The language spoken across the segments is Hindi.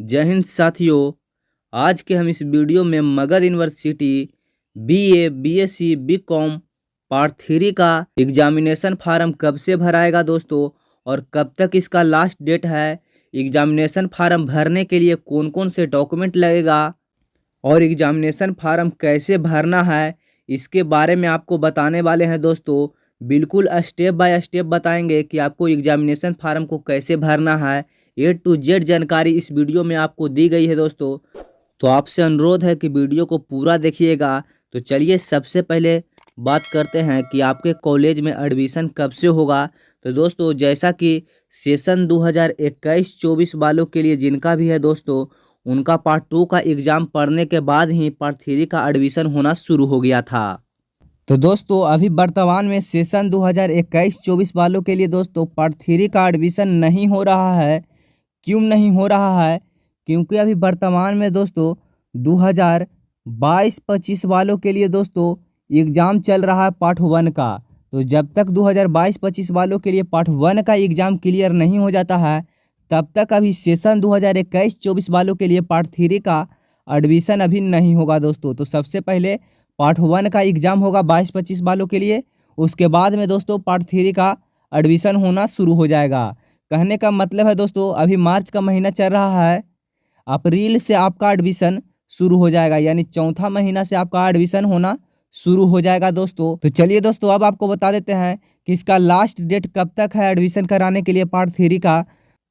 जय हिंद साथियों। आज के हम इस वीडियो में Magadh university BA, BSc, BCom part 3 का एग्जामिनेशन फार्म कब से भराएगा दोस्तों, और कब तक इसका लास्ट डेट है। एग्जामिनेशन फार्म भरने के लिए कौन कौन से डॉक्यूमेंट लगेगा और एग्जामिनेशन फार्म कैसे भरना है, इसके बारे में आपको बताने वाले हैं दोस्तों। बिल्कुल स्टेप बाय स्टेप बताएंगे कि आपको एग्जामिनेशन फार्म को कैसे भरना है। A to Z जानकारी इस वीडियो में आपको दी गई है दोस्तों, तो आपसे अनुरोध है कि वीडियो को पूरा देखिएगा। तो चलिए सबसे पहले बात करते हैं कि आपके कॉलेज में एडमिशन कब से होगा। तो दोस्तों जैसा कि सेशन 2021-24 वालों के लिए जिनका भी है दोस्तों, उनका पार्ट 2 का एग्ज़ाम पढ़ने के बाद ही पार्ट 3 का एडमिशन होना शुरू हो गया था। तो दोस्तों अभी वर्तमान में सेशन 2021-24 वालों के लिए दोस्तों पार्ट 3 का एडमिशन नहीं हो रहा है। क्यों नहीं हो रहा है? क्योंकि अभी वर्तमान में दोस्तों 2022-25 वालों के लिए दोस्तों एग्ज़ाम चल रहा है पार्ट 1 का। तो जब तक 2022-25 वालों के लिए पार्ट 1 का एग्ज़ाम क्लियर नहीं हो जाता है, तब तक अभी सेशन 2021-24 वालों के लिए पार्ट 3 का एडमिशन अभी नहीं होगा दोस्तों। तो सबसे पहले पार्ट 1 का एग्ज़ाम होगा 22-25 वालों के लिए, उसके बाद में दोस्तों पार्ट 3 का एडमिशन होना शुरू हो जाएगा। कहने का मतलब है दोस्तों अभी मार्च का महीना चल रहा है, अप्रैल से आपका एडमिशन शुरू हो जाएगा, यानी चौथा महीना से आपका एडमिशन होना शुरू हो जाएगा दोस्तों। तो चलिए दोस्तों अब आपको बता देते हैं कि इसका लास्ट डेट कब तक है एडमिशन कराने के लिए पार्ट 3 का।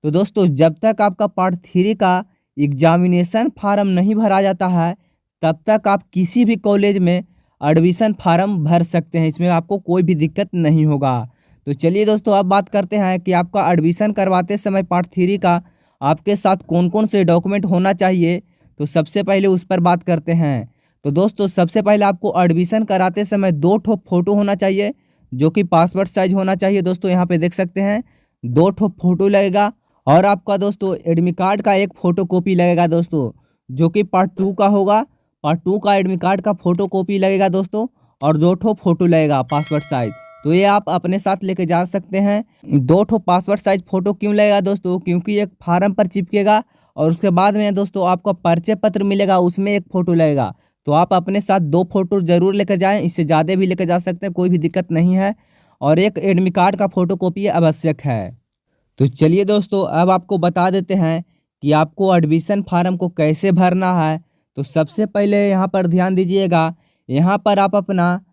तो दोस्तों जब तक आपका पार्ट 3 का एग्जामिनेशन फार्म नहीं भरा जाता है, तब तक आप किसी भी कॉलेज में एडमिशन फार्म भर सकते हैं, इसमें आपको कोई भी दिक्कत नहीं होगा। तो चलिए दोस्तों अब बात करते हैं कि आपका एडमिशन करवाते समय पार्ट 3 का आपके साथ कौन कौन से डॉक्यूमेंट होना चाहिए। तो सबसे पहले उस पर बात करते हैं। तो दोस्तों सबसे पहले आपको एडमिशन कराते समय 2 ठो फोटो होना चाहिए, जो कि पासपोर्ट साइज होना चाहिए दोस्तों। यहाँ पे देख सकते हैं 2 ठो फोटो लगेगा, और आपका दोस्तों एडमिट कार्ड का एक फ़ोटो कॉपी लगेगा दोस्तों, जो कि पार्ट 2 का होगा। पार्ट 2 का एडमिट कार्ड का फ़ोटो कॉपी लगेगा दोस्तों, और 2 ठो फोटो लगेगा पासपोर्ट साइज। तो ये आप अपने साथ लेके जा सकते हैं। 2 ठो पासपोर्ट साइज फ़ोटो क्यों लगेगा दोस्तों? क्योंकि एक फार्म पर चिपकेगा, और उसके बाद में दोस्तों आपका परिचय पत्र मिलेगा, उसमें एक फ़ोटो लगेगा। तो आप अपने साथ 2 फोटो जरूर लेकर जाएं, इससे ज़्यादा भी लेकर जा सकते हैं, कोई भी दिक्कत नहीं है। और एक एडमिट कार्ड का फ़ोटो कॉपी आवश्यक है। तो चलिए दोस्तों अब आपको बता देते हैं कि आपको एडमिशन फार्म को कैसे भरना है। तो सबसे पहले यहाँ पर ध्यान दीजिएगा, यहाँ पर आप अपना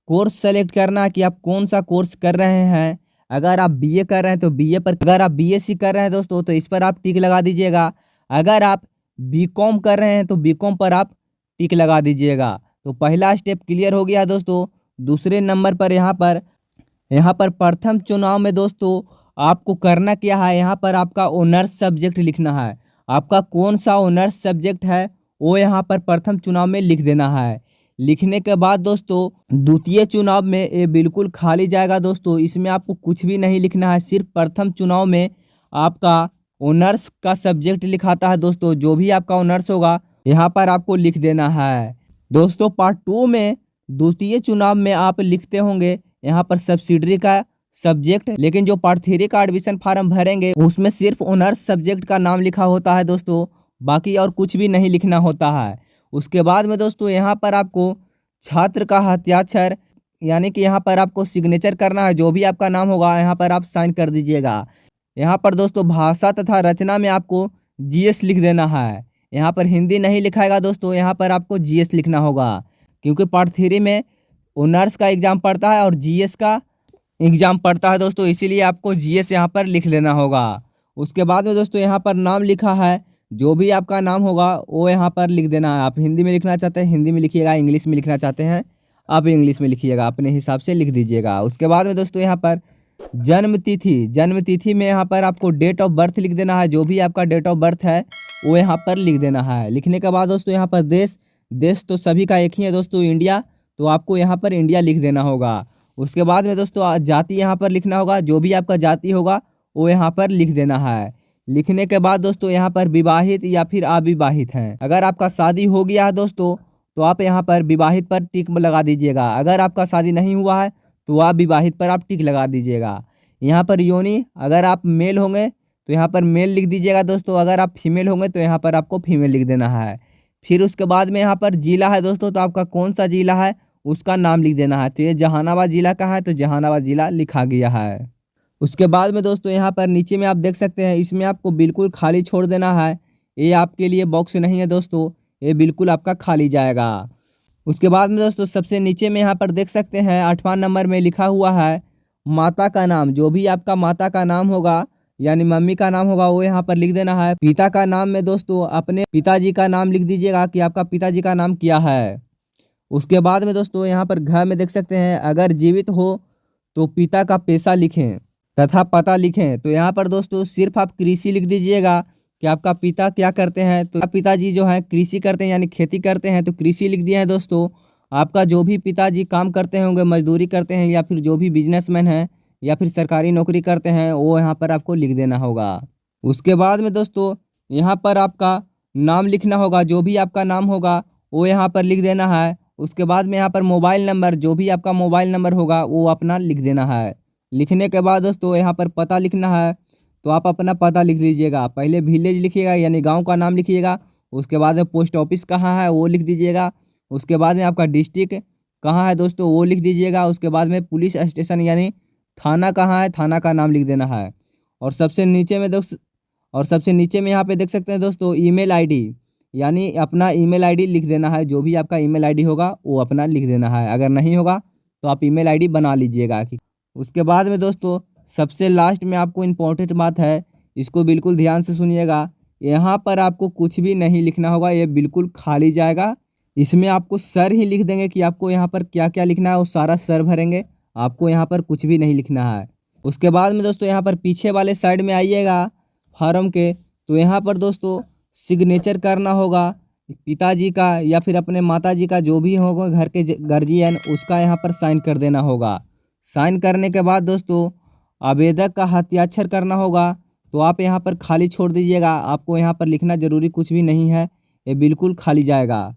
कोर्स सेलेक्ट करना है कि आप कौन सा कोर्स कर रहे हैं। अगर आप बीए कर रहे हैं तो बीए पर, अगर आप बीएससी कर रहे हैं दोस्तों तो इस पर आप टिक लगा दीजिएगा। अगर आप बीकॉम कर रहे हैं तो बीकॉम पर आप टिक लगा दीजिएगा। तो पहला स्टेप क्लियर हो गया दोस्तों। दूसरे नंबर पर यहाँ पर प्रथम चुनाव में दोस्तों आपको करना क्या है, यहाँ पर आपका ऑनर्स सब्जेक्ट लिखना है। आपका कौन सा ऑनर्स सब्जेक्ट है वो यहाँ पर प्रथम चुनाव में लिख देना है। लिखने के बाद दोस्तों द्वितीय चुनाव में ये बिल्कुल खाली जाएगा दोस्तों, इसमें आपको कुछ भी नहीं लिखना है। सिर्फ प्रथम चुनाव में आपका ऑनर्स का सब्जेक्ट लिखाता है दोस्तों, जो भी आपका ऑनर्स होगा यहाँ पर आपको लिख देना है दोस्तों। पार्ट 2 में द्वितीय चुनाव में आप लिखते होंगे यहाँ पर सब्सिडरी का सब्जेक्ट, लेकिन जो पार्ट 3 का एडमिशन फार्म भरेंगे उसमें सिर्फ ऑनर्स सब्जेक्ट का नाम लिखा होता है दोस्तों, बाकी और कुछ भी नहीं लिखना होता है। उसके बाद में दोस्तों यहाँ पर आपको छात्र का हस्ताक्षर, यानी कि यहाँ पर आपको सिग्नेचर करना है। जो भी आपका नाम होगा यहाँ पर आप साइन कर दीजिएगा। यहाँ पर दोस्तों भाषा तथा रचना में आपको जीएस लिख देना है। यहाँ पर हिंदी नहीं लिखाएगा दोस्तों, यहाँ पर आपको जीएस लिखना होगा, क्योंकि पार्ट 3 में ऑनर्स का एग्ज़ाम पड़ता है और जीएस का एग्ज़ाम पड़ता है दोस्तों, इसीलिए आपको जीएस यहाँ पर लिख लेना होगा। उसके बाद में दोस्तों यहाँ पर नाम लिखा है, जो भी आपका नाम होगा वो यहाँ पर लिख देना है। आप हिंदी में लिखना चाहते हैं हिंदी में लिखिएगा, इंग्लिश में लिखना चाहते हैं आप इंग्लिश में लिखिएगा, अपने हिसाब से लिख दीजिएगा। उसके बाद में दोस्तों यहाँ पर जन्म तिथि में यहाँ पर आपको डेट ऑफ बर्थ लिख देना है। जो भी आपका डेट ऑफ बर्थ है वो यहाँ पर लिख देना है। लिखने के बाद दोस्तों यहाँ पर देश तो सभी का एक ही है दोस्तों, इंडिया, तो आपको यहाँ पर इंडिया लिख देना होगा। उसके बाद में दोस्तों जाति यहाँ पर लिखना होगा, जो भी आपका जाति होगा वो यहाँ पर लिख देना है। लिखने के बाद दोस्तों यहाँ पर विवाहित या फिर अविवाहित हैं। अगर आपका शादी हो गया है दोस्तों तो आप यहाँ पर विवाहित पर टिक लगा दीजिएगा। अगर आपका शादी नहीं हुआ है तो आप विवाहित पर आप टिक लगा दीजिएगा। यहाँ पर योनि, अगर आप मेल होंगे तो यहाँ पर मेल लिख दीजिएगा दोस्तों। अगर आप फीमेल होंगे तो यहाँ पर आपको फीमेल लिख देना है। फिर उसके बाद में यहाँ पर जिला है दोस्तों, तो आपका कौन सा जिला है उसका नाम लिख देना है। तो ये जहानाबाद जिला का है तो जहानाबाद जिला लिखा गया है। उसके बाद में दोस्तों यहाँ पर नीचे में आप देख सकते हैं, इसमें आपको बिल्कुल खाली छोड़ देना है। ये आपके लिए बॉक्स नहीं है दोस्तों, ये बिल्कुल आपका खाली जाएगा। उसके बाद में दोस्तों सबसे नीचे में यहाँ पर देख सकते हैं 8वां नंबर में लिखा हुआ है माता का नाम। जो भी आपका माता का नाम होगा यानी मम्मी का नाम होगा वो यहाँ पर लिख देना है। पिता का नाम में दोस्तों अपने पिताजी का नाम लिख दीजिएगा कि आपका पिताजी का नाम क्या है। उसके बाद में दोस्तों यहाँ पर घर में देख सकते हैं अगर जीवित हो तो पिता का पेशा लिखें तथा पता लिखें। तो यहाँ पर दोस्तों सिर्फ आप कृषि लिख दीजिएगा कि आपका पिता क्या करते हैं। तो पिताजी जो है कृषि करते हैं यानी खेती करते हैं, तो कृषि लिख दिया है दोस्तों। आपका जो भी पिताजी काम करते होंगे, मजदूरी करते हैं या फिर जो भी बिजनेसमैन है या फिर सरकारी नौकरी करते हैं, वो यहाँ पर आपको लिख देना होगा। उसके बाद में दोस्तों यहाँ पर आपका नाम लिखना होगा। जो भी आपका नाम होगा वो यहाँ पर लिख देना है। उसके बाद में यहाँ पर मोबाइल नंबर, जो भी आपका मोबाइल नंबर होगा वो अपना लिख देना है। लिखने के बाद दोस्तों यहाँ पर पता लिखना है, तो आप अपना पता लिख दीजिएगा। पहले विलेज लिखिएगा यानी गांव का नाम लिखिएगा। उसके बाद में पोस्ट ऑफिस कहाँ है वो लिख दीजिएगा। उसके बाद में आपका डिस्ट्रिक्ट कहाँ है दोस्तों वो लिख दीजिएगा। उसके बाद में पुलिस स्टेशन यानी थाना कहाँ है, थाना का नाम लिख देना है। और सबसे नीचे में यहाँ पे देख सकते हैं दोस्तों ईमेल आईडी, यानी अपना ईमेल आईडी लिख देना है। जो भी आपका ईमेल आईडी होगा वो अपना लिख देना है। अगर नहीं होगा तो आप ईमेल आईडी बना लीजिएगा। उसके बाद में दोस्तों सबसे लास्ट में आपको इम्पोर्टेंट बात है, इसको बिल्कुल ध्यान से सुनिएगा। यहाँ पर आपको कुछ भी नहीं लिखना होगा, ये बिल्कुल खाली जाएगा। इसमें आपको सर ही लिख देंगे कि आपको यहाँ पर क्या क्या लिखना है, वो सारा सर भरेंगे। आपको यहाँ पर कुछ भी नहीं लिखना है। उसके बाद में दोस्तों यहाँ पर पीछे वाले साइड में आइएगा फॉर्म के, तो यहाँ पर दोस्तों सिग्नेचर करना होगा पिताजी का या फिर अपने माताजी का, जो भी होगा घर के गार्जियन, उसका यहाँ पर साइन कर देना होगा। साइन करने के बाद दोस्तों आवेदक का हस्ताक्षर करना होगा। तो आप यहाँ पर खाली छोड़ दीजिएगा। आपको यहाँ पर लिखना जरूरी कुछ भी नहीं है, ये बिल्कुल खाली जाएगा।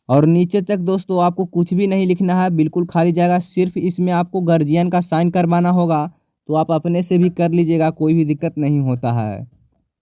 और नीचे तक दोस्तों आपको कुछ भी नहीं लिखना है, बिल्कुल खाली जाएगा। सिर्फ इसमें आपको गार्जियन का साइन करवाना होगा, तो आप अपने से भी कर लीजिएगा, कोई भी दिक्कत नहीं होता है।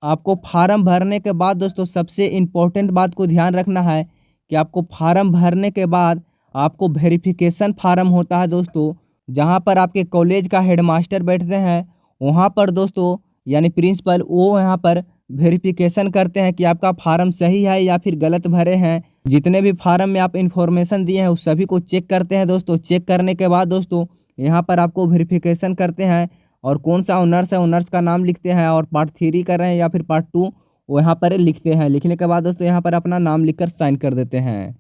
आपको फार्म भरने के बाद दोस्तों सबसे इम्पोर्टेंट बात को ध्यान रखना है कि आपको फार्म भरने के बाद आपको वेरिफिकेशन फार्म होता है दोस्तों, जहाँ पर आपके कॉलेज का हेडमास्टर बैठते हैं, वहाँ पर दोस्तों यानी प्रिंसिपल, वो यहाँ पर वेरिफिकेशन करते हैं कि आपका फार्म सही है या फिर गलत भरे हैं। जितने भी फार्म में आप इन्फॉर्मेशन दिए हैं उस सभी को चेक करते हैं दोस्तों। चेक करने के बाद दोस्तों यहाँ पर आपको वेरिफिकेशन करते हैं और कौन सा ऑनर्स है ऑनर्स का नाम लिखते हैं, और पार्ट 3 कर रहे हैं या फिर पार्ट 2 वो यहाँ पर लिखते हैं। लिखने के बाद दोस्तों यहाँ पर अपना नाम लिखकर साइन कर देते हैं।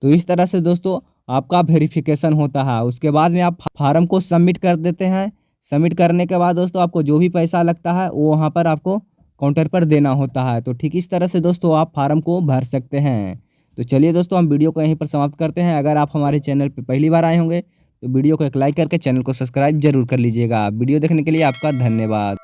तो इस तरह से दोस्तों आपका वेरिफिकेशन होता है। उसके बाद में आप फार्म को सबमिट कर देते हैं। सबमिट करने के बाद दोस्तों आपको जो भी पैसा लगता है वो वहाँ पर आपको काउंटर पर देना होता है। तो ठीक इस तरह से दोस्तों आप फार्म को भर सकते हैं। तो चलिए दोस्तों हम वीडियो को यहीं पर समाप्त करते हैं। अगर आप हमारे चैनल पर पहली बार आए होंगे तो वीडियो को एक लाइक करके चैनल को सब्सक्राइब जरूर कर लीजिएगा। वीडियो देखने के लिए आपका धन्यवाद।